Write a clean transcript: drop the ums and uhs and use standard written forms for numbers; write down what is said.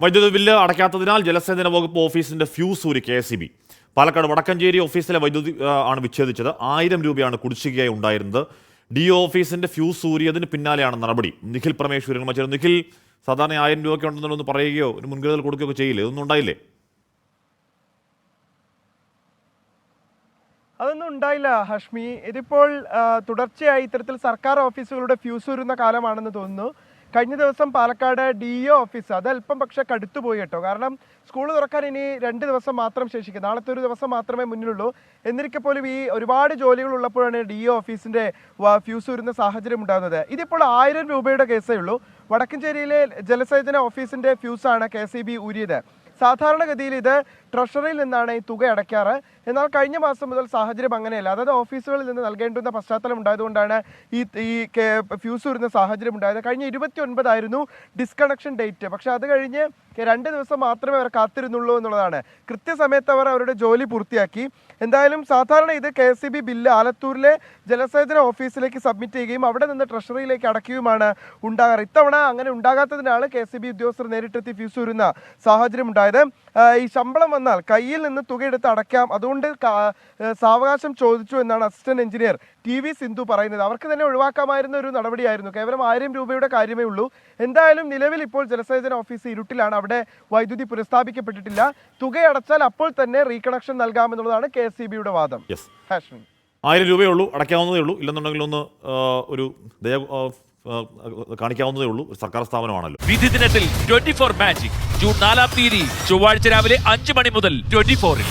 വൈദ്യുതി ബില്ല് അടയ്ക്കാത്തതിനാൽ ജലസേചന വകുപ്പ് ഓഫീസിന്റെ ഫ്യൂസ് ഊരി KSEB. പാലക്കാട് വടക്കഞ്ചേരി ഓഫീസിലെ വൈദ്യുതി ആണ് വിച്ഛേദിച്ചത്. 1000 രൂപയാണ് കുടിശ്ശികയായി ഉണ്ടായിരുന്നത്. DO ഓഫീസിന്റെ ഫ്യൂസ് ഊരിയതിന് പിന്നാലെയാണ് നടപടി. നിഖിൽ പരമേശ്വരൻ മറ്റൊരു നിഖിൽ, സാധാരണ 1000 രൂപയ്ക്ക് ഉണ്ടെന്നൊന്ന് പറയുകയോ ഒരു മുൻകരുതൽ കൊടുക്കുകയോ ചെയ്യില്ലേ? ഇതൊന്നും ഉണ്ടായില്ലേ? അതൊന്നും ഉണ്ടായില്ല ഹഷ്മി. ഇതിപ്പോൾ തുടർച്ചയായി ഇത്തരത്തിൽ സർക്കാർ ഓഫീസുകളുടെ ഫ്യൂസ് ഊരുന്ന കാലമാണെന്ന് തോന്നുന്നു. കഴിഞ്ഞ ദിവസം പാലക്കാട് DO ഓഫീസ് അതല്പം പക്ഷെ കടുത്തുപോയി കേട്ടോ. കാരണം സ്കൂൾ തുറക്കാൻ ഇനി 2 ദിവസം മാത്രം ശേഷിക്കും. നാളത്തെ ഒരു ദിവസം മാത്രമേ മുന്നിലുള്ളൂ. എന്നിരിക്കെ പോലും ഈ ഒരുപാട് ജോലികൾ ഉള്ളപ്പോഴാണ് DO ഓഫീസിന്റെ ഫ്യൂസ് ഊരുന്ന സാഹചര്യം ഉണ്ടാകുന്നത്. ഇതിപ്പോൾ 1000 രൂപയുടെ കേസേ ഉള്ളൂ. വടക്കഞ്ചേരിയിലെ ജലസേചന ഓഫീസിന്റെ ഫ്യൂസാണ് KSEB ഊരിയത്. സാധാരണഗതിയിൽ ഇത് ട്രഷറിയിൽ നിന്നാണ് ഈ തുക അടയ്ക്കാറ്. എന്നാൽ കഴിഞ്ഞ മാസം മുതൽ സാഹചര്യം അങ്ങനെയല്ല. അതായത് ഓഫീസുകളിൽ നിന്ന് നൽകേണ്ടുന്ന പശ്ചാത്തലം ഉണ്ടായതുകൊണ്ടാണ് ഈ ഫ്യൂസ് വരുന്ന സാഹചര്യം ഉണ്ടായത്. കഴിഞ്ഞ 29 ആയിരുന്നു ഡിസ്കണക്ഷൻ ഡേറ്റ്. പക്ഷെ അത് കഴിഞ്ഞ് 2 ദിവസം മാത്രമേ അവർ കാത്തിരുന്നുള്ളൂ എന്നുള്ളതാണ്. കൃത്യസമയത്ത് അവർ അവരുടെ ജോലി പൂർത്തിയാക്കി. എന്തായാലും സാധാരണ ഇത് KSEB ബില്ല് ആലത്തൂരിലെ ജലസേചന ഓഫീസിലേക്ക് സബ്മിറ്റ് ചെയ്യുകയും അവിടെ നിന്ന് ട്രഷറിയിലേക്ക് അടയ്ക്കുകയുമാണ് ഉണ്ടാകാറ്. ഇത്തവണ അങ്ങനെ ഉണ്ടാകാത്തതിനാണ് KSEB ഉദ്യോഗസ്ഥർ നേരിട്ടെത്തി ഫ്യൂസ് വരുന്ന സാഹചര്യം ഉണ്ടായത്. ഈ ശമ്പളം വന്നാൽ കയ്യിൽ നിന്ന് തുകയെടുത്ത് അടയ്ക്കാം, അതുകൊണ്ട് സാവകാശം ചോദിച്ചു എന്നാണ് അസിസ്റ്റന്റ് എഞ്ചിനീയർ TV സിന്ധു പറയുന്നത്. അവർക്ക് തന്നെ ഒഴിവാക്കാമായിരുന്ന ഒരു നടപടിയായിരുന്നു. കേവലം 1000 രൂപയുടെ കാര്യമേ ഉള്ളൂ. എന്തായാലും നിലവിൽ ഇപ്പോൾ ജലസേചന ഓഫീസ് ഇരുട്ടിലാണ്. അവിടെ വൈദ്യുതി പുനഃസ്ഥാപിക്കപ്പെട്ടിട്ടില്ല. തുകയടച്ചാൽ അപ്പോൾ തന്നെ റീകണക്ഷൻ നൽകാമെന്നുള്ളതാണ് KSEBയുടെ വാദം. 1000 രൂപയേ ഉള്ളൂ, അടയ്ക്കാവുന്നതേ ഉള്ളൂ. ഇല്ലെന്നുണ്ടെങ്കിൽ ഒന്ന് ഒരു കാണിക്കാവുന്നതേ ഉള്ളൂ. സർക്കാർ സ്ഥാപനമാണല്ലോ. വിധി ദിനത്തിൽ 24 മാജിക് ജൂൺ 4 ചൊവ്വാഴ്ച രാവിലെ 5 മണി മുതൽ 24-ൽ.